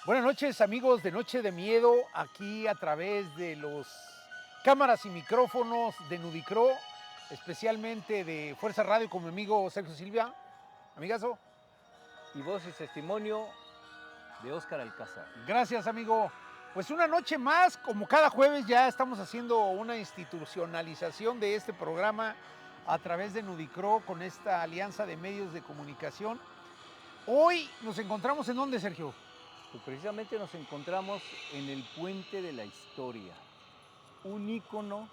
Buenas noches, amigos de Noche de Miedo, aquí a través de los cámaras y micrófonos de Nudicro, especialmente de Fuerza Radio con mi amigo Sergio Silva. Amigazo, Y voz y testimonio de Óscar Alcázar. gracias, amigo. Pues una noche más, como cada jueves ya estamos haciendo una institucionalización de este programa a través de Nudicro con esta alianza de medios de comunicación. Hoy nos encontramos en dónde, Sergio? Pues precisamente nos encontramos en el Puente de la Historia, un ícono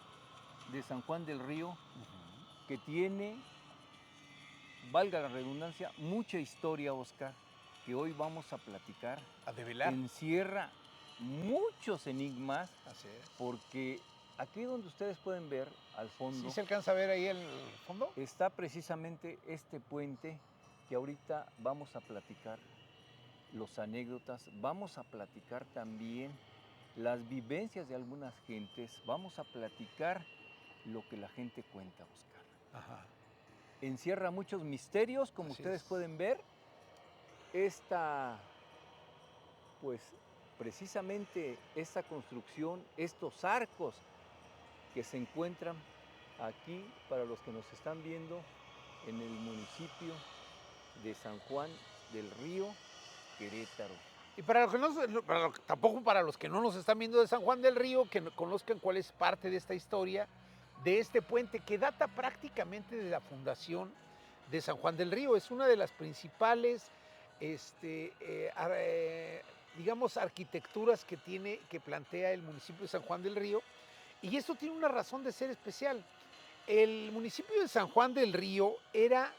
de San Juan del Río que tiene, valga la redundancia, mucha historia, Óscar, que hoy vamos a platicar. A develar. Encierra muchos enigmas Así es. porque aquí donde ustedes pueden ver al fondo ¿Sí se alcanza a ver ahí el fondo? está precisamente este puente que ahorita vamos a platicar los anécdotas, vamos a platicar también las vivencias de algunas gentes, vamos a platicar lo que la gente cuenta, Óscar. Ajá. Encierra muchos misterios, como Así ustedes es. pueden ver. Pues precisamente esta construcción, estos arcos que se encuentran aquí, para los que nos están viendo, en el municipio de San Juan del Río, Querétaro. Y para los que no, tampoco para los que no nos están viendo de San Juan del Río, que no conozcan cuál es parte de esta historia, de este puente que data prácticamente de la fundación de San Juan del Río. Es una de las principales, digamos, arquitecturas que plantea el municipio de San Juan del Río. Y esto tiene una razón de ser especial. El municipio de San Juan del Río era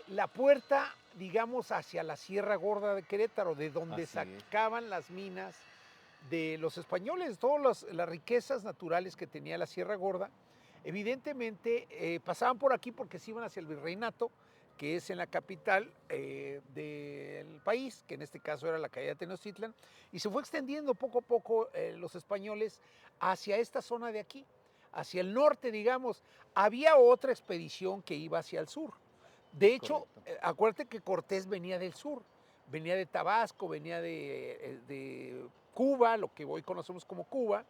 la puerta, digamos, hacia la Sierra Gorda de Querétaro, de donde Así es. sacaban las minas de los españoles, todas las riquezas naturales que tenía la Sierra Gorda. Evidentemente pasaban por aquí porque se iban hacia el virreinato, que es en la capital del país, que en este caso era la calle de Tenochtitlan, y se fue extendiendo poco a poco los españoles hacia esta zona de aquí, hacia el norte, digamos. Había otra expedición que iba hacia el sur. De Es hecho, correcto. acuérdate que Cortés venía del sur, venía de Tabasco, venía de Cuba, lo que hoy conocemos como Cuba,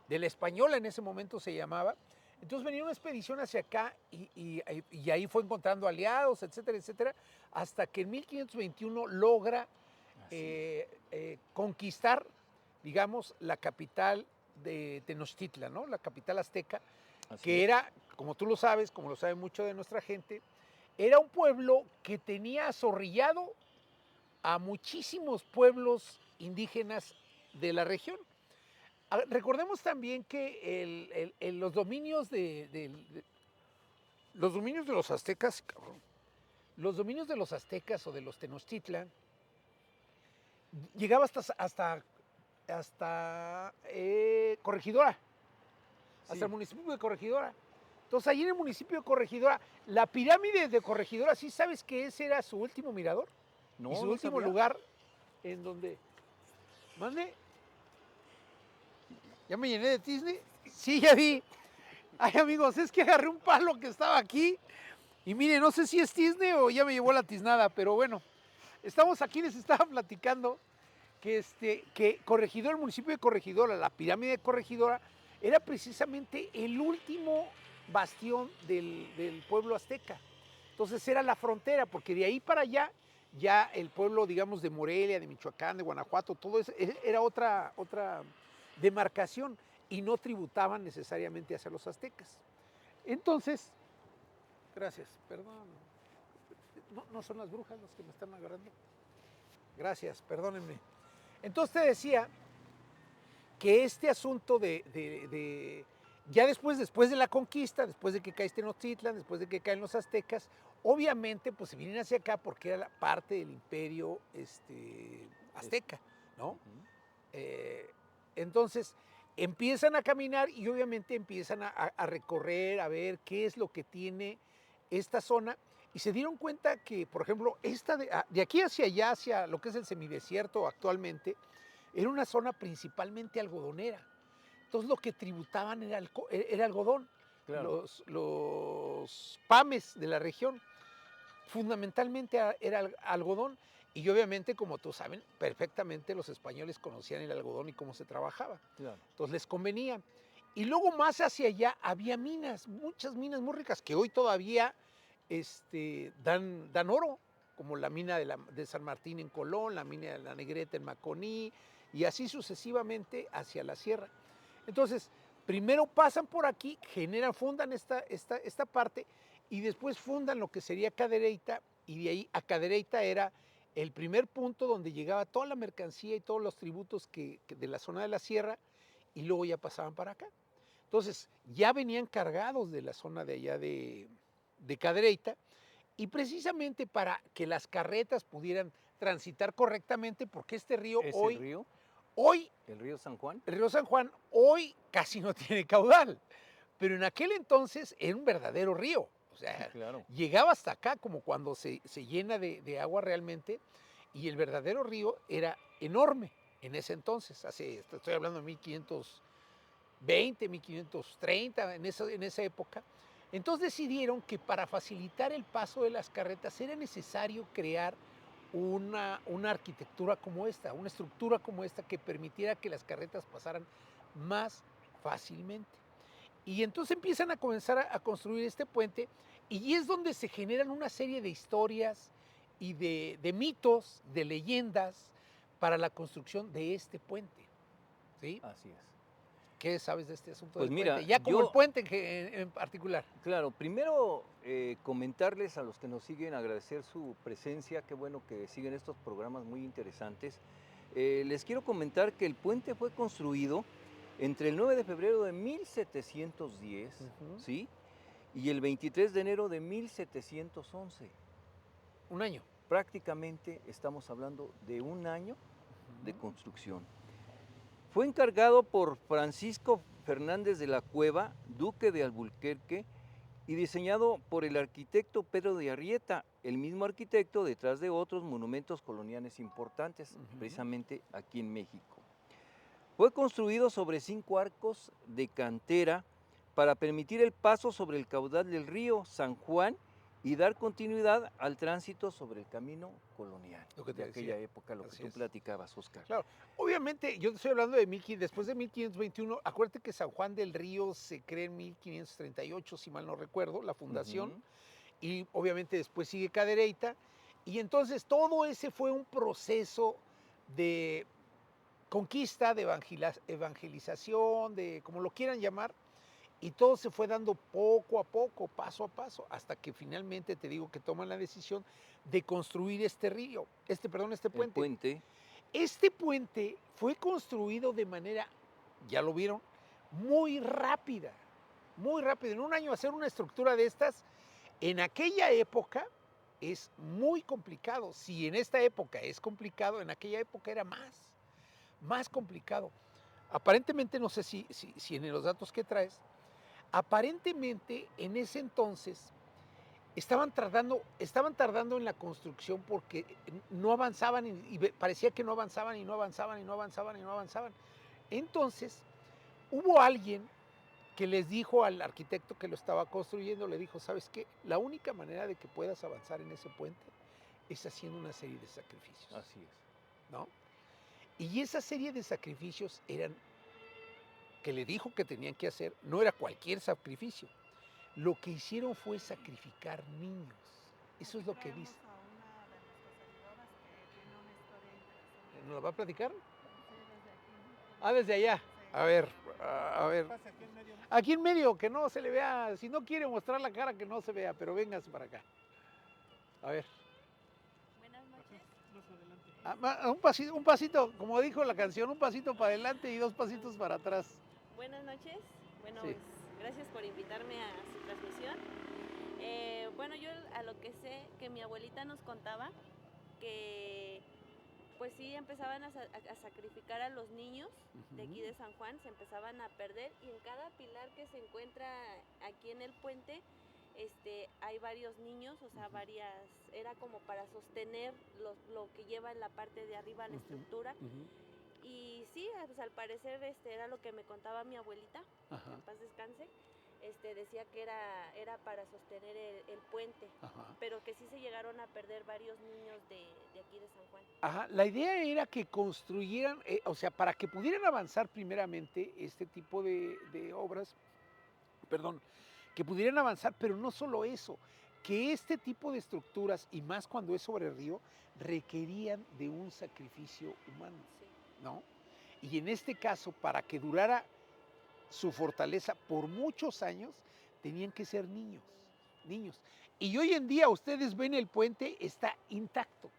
de la Española en ese momento se llamaba. Entonces venía una expedición hacia acá y ahí fue encontrando aliados, etcétera, etcétera, hasta que en 1521 logra conquistar, digamos, la capital de Tenochtitlan, ¿no? La capital azteca, Así que es. era, como tú lo sabes, como lo sabe mucho de nuestra gente, era un pueblo que tenía azorrillado a muchísimos pueblos indígenas de la región. Recordemos también que los dominios los dominios de los aztecas, cabrón, los dominios de los aztecas o de los Tenochtitlan llegaba hasta Corregidora, hasta Sí. el municipio de Corregidora. Entonces, ahí en el municipio de Corregidora, la pirámide de Corregidora, ¿sí sabes que ese era su último mirador? Y No, su no último sabía. lugar en donde... ¿Mande? ¿Ya me llené de Disney? Sí, ya vi. Ay, amigos, es que agarré un palo que estaba aquí y mire, no sé si es Disney o ya me llevó la tiznada, pero bueno, estamos aquí, les estaba platicando que Corregidora, el municipio de Corregidora, la pirámide de Corregidora, era precisamente el último bastión del pueblo azteca. Entonces era la frontera, porque de ahí para allá ya el pueblo, digamos, de Morelia, de Michoacán, de Guanajuato, todo eso era otra demarcación y no tributaban necesariamente hacia los aztecas. Entonces, gracias, perdón, no son las brujas las que me están agarrando. Gracias, perdónenme. Entonces te decía que este asunto ya después de la conquista, después de que cae Tenochtitlan, después de que caen los aztecas, obviamente pues se vienen hacia acá porque era parte del imperio azteca, ¿no? Ujú. Eh, entonces empiezan a caminar y obviamente empiezan a recorrer, a ver qué es lo que tiene esta zona y se dieron cuenta que, por ejemplo, de aquí hacia allá, hacia lo que es el semidesierto actualmente, era una zona principalmente algodonera. Entonces lo que tributaban era algodón, Claro. los pames de la región, fundamentalmente era algodón Y obviamente, como tú saben, perfectamente los españoles conocían el algodón y cómo se trabajaba. Claro. Entonces les convenía. Y luego más hacia allá había minas, muchas minas muy ricas que hoy todavía dan oro, como la mina de San Martín en Colón, la mina de la Negreta en Maconí, y así sucesivamente hacia la sierra. Entonces, primero pasan por aquí, fundan esta parte, y después fundan lo que sería Cadereyta, y de ahí a Cadereyta era el primer punto donde llegaba toda la mercancía y todos los tributos de la zona de la sierra, y luego ya pasaban para acá. Entonces, ya venían cargados de la zona de allá de Cadereyta, y precisamente para que las carretas pudieran transitar correctamente, porque este río ¿Es hoy, el río San Juan? el río San Juan, hoy casi no tiene caudal, pero en aquel entonces era un verdadero río. O sea, Claro. llegaba hasta acá como cuando se llena de agua realmente, y el verdadero río era enorme en ese entonces, estoy hablando de 1520, 1530, en esa época. Entonces decidieron que para facilitar el paso de las carretas era necesario crear una arquitectura como esta, una estructura como esta que permitiera que las carretas pasaran más fácilmente. Y entonces empiezan a comenzar a construir este puente, y es donde se generan una serie de historias y de mitos, de leyendas para la construcción de este puente. ¿Sí? Así es. ¿Qué sabes de este asunto Pues del mira, puente? Ya como el puente en particular. Claro, primero comentarles a los que nos siguen, agradecer su presencia, qué bueno que siguen estos programas muy interesantes. Les quiero comentar que el puente fue construido entre el 9 de febrero de 1710, ¿sí? Y el 23 de enero de 1711. Un año. Prácticamente estamos hablando de un año de construcción. Fue encargado por Francisco Fernández de la Cueva, duque de Alburquerque, y diseñado por el arquitecto Pedro de Arrieta, el mismo arquitecto detrás de otros monumentos coloniales importantes, precisamente aquí en México. Fue construido sobre 5 arcos de cantera para permitir el paso sobre el caudal del río San Juan y dar continuidad al tránsito sobre el camino colonial Lo que te de aquella decía. época, lo que Así tú es. platicabas, Oscar. Claro, obviamente yo te estoy hablando después de 1521, acuérdate que San Juan del Río se crea en 1538, si mal no recuerdo, la fundación, y obviamente después sigue Cadereyta, y entonces todo ese fue un proceso de conquista, de evangelización, de como lo quieran llamar, y todo se fue dando poco a poco, paso a paso, hasta que finalmente te digo que toman la decisión de construir este El puente. puente. Este puente fue construido de manera, ya lo vieron, muy rápida, muy rápida. En un año hacer una estructura de estas, en aquella época es muy complicado. Si en esta época es complicado, en aquella época era más complicado. Aparentemente, no sé si en los datos que traes, aparentemente en ese entonces estaban tardando en la construcción porque no avanzaban y parecía que no avanzaban y no avanzaban y no avanzaban y no avanzaban. Entonces, hubo alguien que les dijo al arquitecto que lo estaba construyendo, le dijo, ¿sabes qué? La única manera de que puedas avanzar en ese puente es haciendo una serie de sacrificios. Así es. ¿No? Y esa serie de sacrificios que le dijo que tenían que hacer, no era cualquier sacrificio. Lo que hicieron fue sacrificar niños. Eso es lo que dice. ¿Nos la va a platicar? Desde allá. A ver. Aquí en medio, que no se le vea. Si no quiere mostrar la cara, que no se vea, pero véngase para acá. A ver. Buenas noches. Un pasito, como dijo la canción, un pasito para adelante y 2 pasitos para atrás. Buenas noches. Bueno, Sí. pues, gracias por invitarme a su transmisión. Bueno, yo a lo que sé que mi abuelita nos contaba que pues sí empezaban a sacrificar a los niños de aquí de San Juan, se empezaban a perder, y en cada pilar que se encuentra aquí en el puente hay varios niños, o sea, era como para sostener lo que lleva en la parte de arriba la estructura. Y sí, pues al parecer era lo que me contaba mi abuelita, en paz descanse. Decía que era para sostener el puente, pero que sí se llegaron a perder varios niños de aquí de San Juan. Ajá, la idea era que construyeran, o sea, para que pudieran avanzar primeramente este tipo de obras, perdón, que pudieran avanzar, pero no solo eso, que este tipo de estructuras, y más cuando es sobre río, requerían de un sacrificio humano, Sí. ¿no? Y en este caso, para que durara su fortaleza por muchos años, tenían que ser niños, niños. Y hoy en día ustedes ven el puente, está intacto,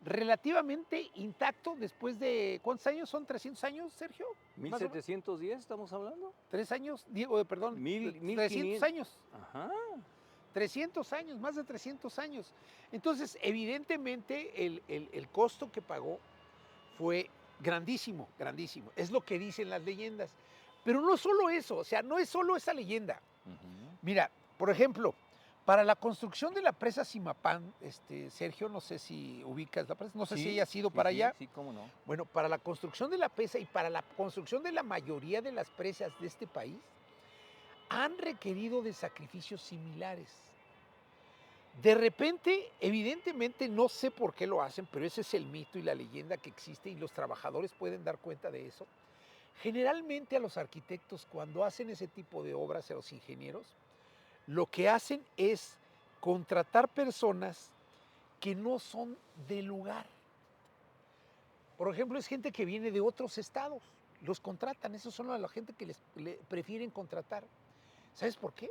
relativamente intacto después de, ¿cuántos años? ¿Son 300 años, Sergio? Más o menos. 1710 estamos hablando. 3 años, digo, perdón, 300 1500. años. Ajá. 300 años, más de 300 años. Entonces, evidentemente, el costo que pagó fue grandísimo, grandísimo. Es lo que dicen las leyendas. Pero no solo eso, o sea, no es solo esa leyenda. Ujú. Mira, por ejemplo, para la construcción de la presa Simapán, Sergio, no sé si ubicas la presa, no sé si Sí, haya sido sí, para sí, allá. sí, cómo no. Bueno, para la construcción de la presa y para la construcción de la mayoría de las presas de este país, han requerido de sacrificios similares. De repente, evidentemente, no sé por qué lo hacen, pero ese es el mito y la leyenda que existe y los trabajadores pueden dar cuenta de eso. Generalmente a los arquitectos, cuando hacen ese tipo de obras, a los ingenieros, lo que hacen es contratar personas que no son del lugar. Por ejemplo, es gente que viene de otros estados, los contratan, esos son a la gente que le prefieren contratar. ¿Sabes por qué?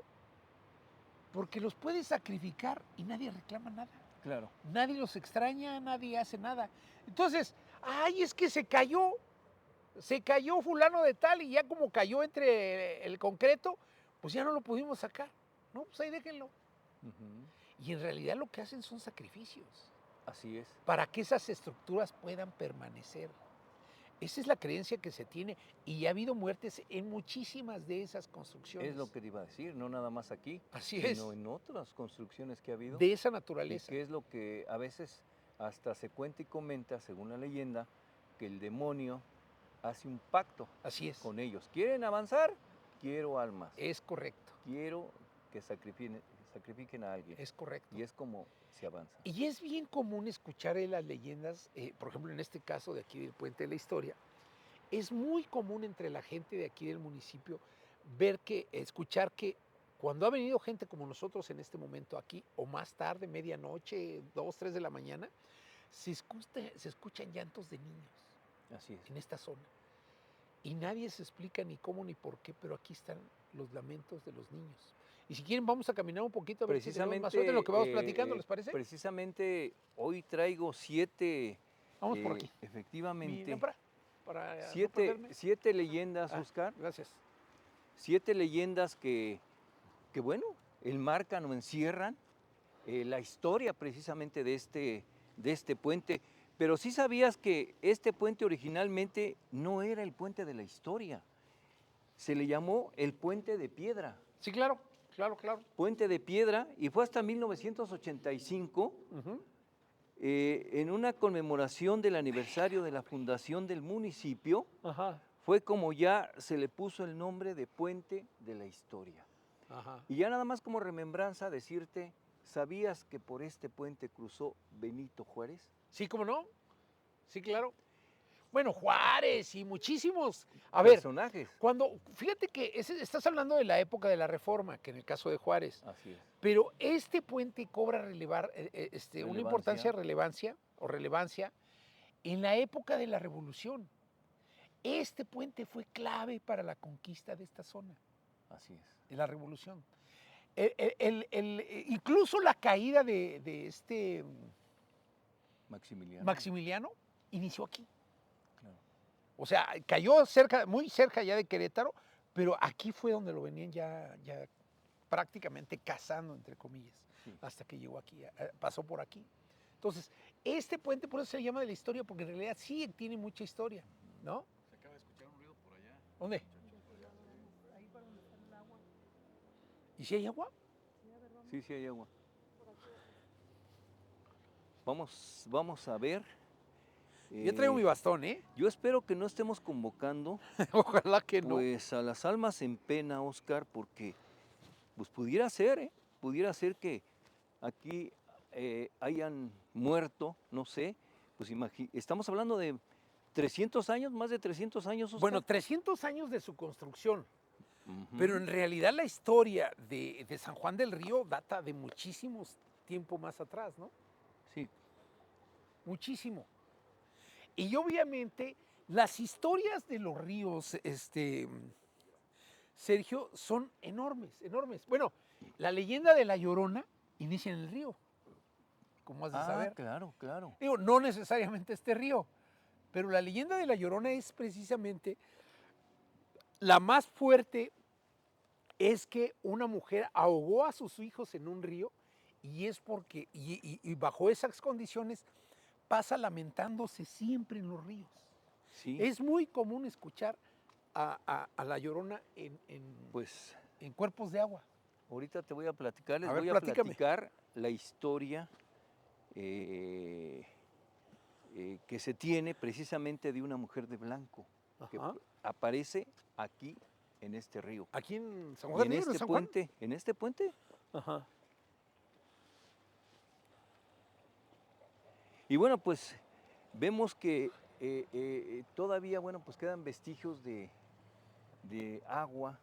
Porque los puedes sacrificar y nadie reclama nada. Claro. Nadie los extraña, nadie hace nada. Entonces, ay, es que se cayó fulano de tal y ya como cayó entre el concreto, pues ya no lo pudimos sacar. No, pues ahí déjenlo. Ujú. Y en realidad lo que hacen son sacrificios Así es. para que esas estructuras puedan permanecer. Esa es la creencia que se tiene y ha habido muertes en muchísimas de esas construcciones. Es lo que te iba a decir, no nada más aquí, Así sino es, en otras construcciones que ha habido. de esa Y naturaleza. que es lo que a veces hasta se cuenta y comenta, según la leyenda, que el demonio hace un pacto Así es, con ellos. ¿Quieren avanzar? Quiero almas. es correcto, Quiero que sacrifiquen a alguien. es correcto. Y es como se avanza. Y es bien común escuchar en las leyendas, por ejemplo, en este caso de aquí del Puente de la Historia, es muy común entre la gente de aquí del municipio escuchar que cuando ha venido gente como nosotros en este momento aquí, o más tarde, medianoche, 2, 3 de la mañana, se escuchan llantos de niños Así es. en esta zona. Y nadie se explica ni cómo ni por qué, pero aquí están los lamentos de los niños. Y si quieren, vamos a caminar un poquito a ver si tenemos más suerte en lo que vamos platicando, ¿les parece? Precisamente hoy traigo 7, Vamos por aquí. Mi efectivamente, lámpara, para no 7 perderme. leyendas, Ah, Oscar. gracias. 7 leyendas que bueno, enmarcan o encierran la historia precisamente de este puente. Pero sí sabías que este puente originalmente no era el puente de la historia. Se le llamó el puente de piedra. Sí, claro, claro, claro. Puente de piedra y fue hasta 1985 Ujú. en una conmemoración del aniversario de la fundación del municipio, Ajá, fue como ya se le puso el nombre de Puente de la Historia. ajá. Y ya nada más como remembranza decirte, ¿sabías que por este puente cruzó Benito Juárez? Sí, ¿cómo no? Sí, claro. Bueno, Juárez y muchísimos. A ver, Personajes. fíjate que estás hablando de la época de la Reforma, que en el caso de Juárez, Así es. pero este puente cobra una Relevancia. importancia, relevancia en la época de la Revolución. Este puente fue clave para la conquista de esta zona, Así es. de la Revolución. Incluso la caída de este Maximiliano. Maximiliano inició aquí. Claro. O sea, cayó muy cerca ya de Querétaro, pero aquí fue donde lo venían ya prácticamente cazando, entre comillas, Sí. hasta que llegó aquí, pasó por aquí. Entonces, este puente por eso se llama de la historia, porque en realidad sí tiene mucha historia, ¿no? Se acaba de escuchar un ruido por allá. ¿Dónde? Ahí para donde está el agua. ¿Y si hay agua? Sí, sí hay agua. Vamos a ver. Yo traigo mi bastón, ¿eh? Yo espero que no estemos convocando Ojalá que no. pues a las almas en pena, Oscar, porque pues pudiera ser que aquí hayan muerto, no sé, pues estamos hablando de 300 años, más de 300 años, Oscar. Bueno, 300 años de su construcción, Ujú. pero en realidad la historia de San Juan del Río data de muchísimos tiempo más atrás, ¿no? Sí, Muchísimo. Y obviamente las historias de los ríos, Sergio, son enormes, enormes. Bueno, la leyenda de La Llorona inicia en el río, como has de saber. claro, claro. Digo, no necesariamente este río, pero la leyenda de La Llorona es precisamente la más fuerte, es que una mujer ahogó a sus hijos en un río y es porque, y bajo esas condiciones, pasa lamentándose siempre en los ríos. Sí, Es muy común escuchar a La Llorona pues en cuerpos de agua. ahorita te voy a platicar, les A ver, voy a platícame. platicar la historia que se tiene precisamente de una mujer de blanco que Ajá. aparece aquí en este río. Aquí en San Y Juan en del Río, este San Juan. puente, en este puente. Ajá. Y bueno, pues vemos que todavía, bueno, pues quedan vestigios de agua,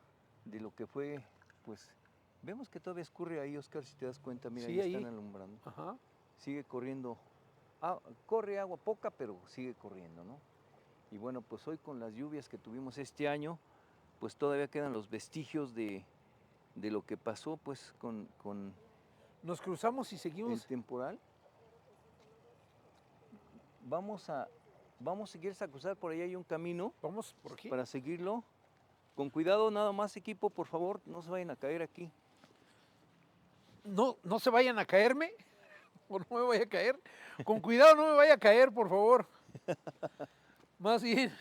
de lo que fue, pues, vemos que todavía escurre ahí, Oscar, si te das cuenta, mira, Sí, ahí están ahí. alumbrando. Ajá. Sigue corriendo, corre agua poca, pero sigue corriendo, ¿no? Y bueno, pues hoy con las lluvias que tuvimos este año, pues todavía quedan los vestigios de lo que pasó, pues, con Nos cruzamos y el seguimos. temporal. Vamos a seguir a cruzar, por ahí hay un camino Vamos por aquí. para seguirlo. Con cuidado nada más, equipo, por favor, no se vayan a caer aquí. No, no se vayan a caerme, o no me vaya a caer. Con cuidado, no me vaya a caer, por favor. Más bien.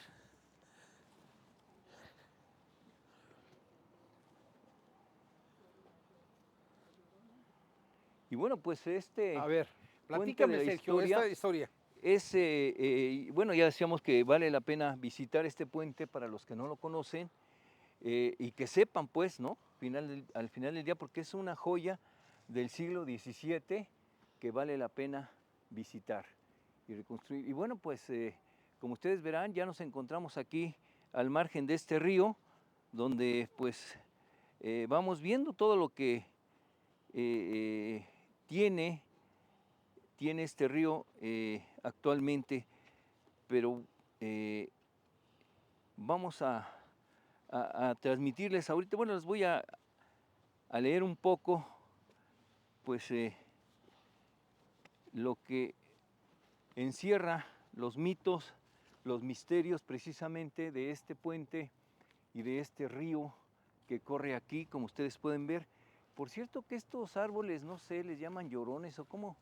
Y bueno, pues A ver, puente platícame, de la Sergio, esta historia. es, bueno, ya decíamos que vale la pena visitar este puente para los que no lo conocen y que sepan, pues, ¿no? Al final del día, porque es una joya del siglo XVII que vale la pena visitar y reconstruir. Y bueno, pues, como ustedes verán, ya nos encontramos aquí al margen de este río, donde, pues, vamos viendo todo lo que tiene este río actualmente, pero vamos a transmitirles ahorita, bueno, les voy a leer un poco, pues, lo que encierra los mitos, los misterios precisamente de este puente y de este río que corre aquí, como ustedes pueden ver. Por cierto que estos árboles, no sé, les llaman llorones o cómo,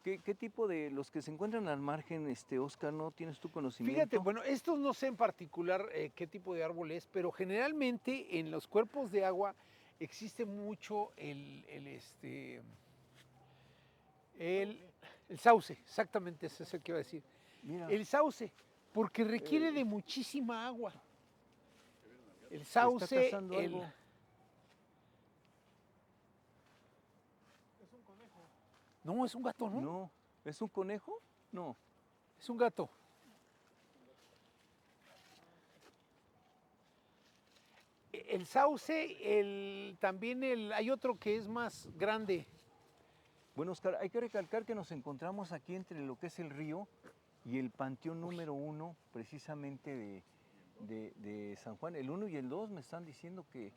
¿qué tipo de los que se encuentran al margen, Oscar, no tienes tu conocimiento? Fíjate, bueno, estos no sé en particular qué tipo de árbol es, pero generalmente en los cuerpos de agua existe mucho el sauce, exactamente, ese es el que iba a decir. Mira, El sauce, porque requiere de muchísima agua. El está sauce, cazando algo. No, es un gato, ¿no? No, ¿es un conejo? No. Es un gato. El sauce, también hay otro que es más grande. Bueno, Oscar, hay que recalcar que nos encontramos aquí entre lo que es el río y el panteón número 1, precisamente de San Juan. El 1 y el 2 me están diciendo que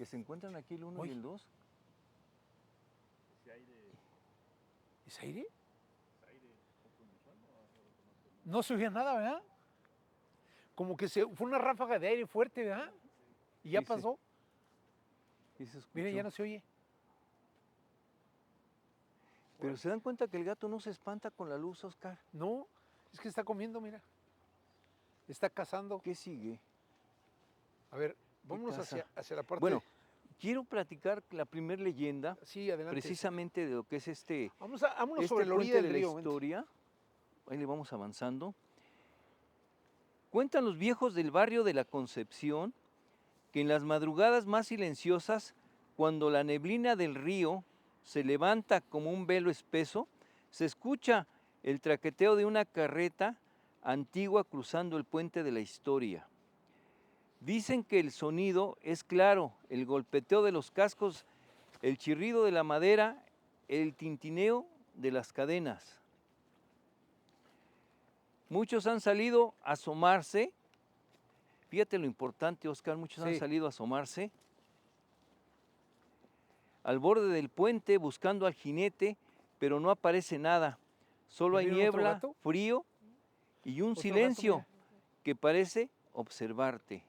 se encuentran aquí el 1 y Uy. el 2. ¿Es aire? No se oía nada, ¿verdad? Como que fue una ráfaga de aire fuerte, ¿verdad? Y ya Sí, sí. pasó. Sí se escuchó. Mira, ya no se oye. Pero se dan cuenta que el gato no se espanta con la luz, Oscar. No, es que está comiendo, mira. Está cazando. ¿Qué sigue? A ver, vámonos caza? hacia la parte. Bueno, quiero platicar la primera leyenda, Sí, adelante. precisamente de lo que es Vámonos sobre la orilla puente del de río. la vente. historia. Ahí le vamos avanzando. Cuentan los viejos del barrio de la Concepción que en las madrugadas más silenciosas, cuando la neblina del río se levanta como un velo espeso, se escucha el traqueteo de una carreta antigua cruzando el puente de la historia. Dicen que el sonido es claro, el golpeteo de los cascos, el chirrido de la madera, el tintineo de las cadenas. Muchos han salido a asomarse, fíjate lo importante, Oscar, muchos han Sí. salido a asomarse al borde del puente buscando al jinete, pero no aparece nada. Solo ¿Ya hay vieron otro niebla, gato? frío y un Otro gato, silencio mira. que parece observarte.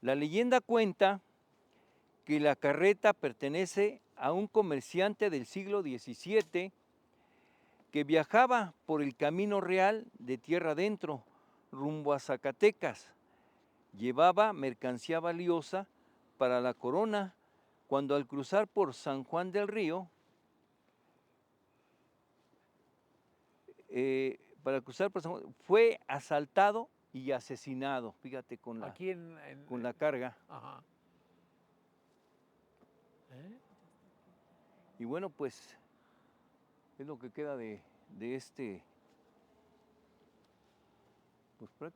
La leyenda cuenta que la carreta pertenece a un comerciante del siglo XVII que viajaba por el camino real de tierra adentro, rumbo a Zacatecas. Llevaba mercancía valiosa para la corona, cuando al cruzar por San Juan del Río, fue asaltado y asesinado, fíjate, con Aquí la carga. Ajá. ¿Eh? Y bueno, pues es lo que queda de este, pues prácticamente.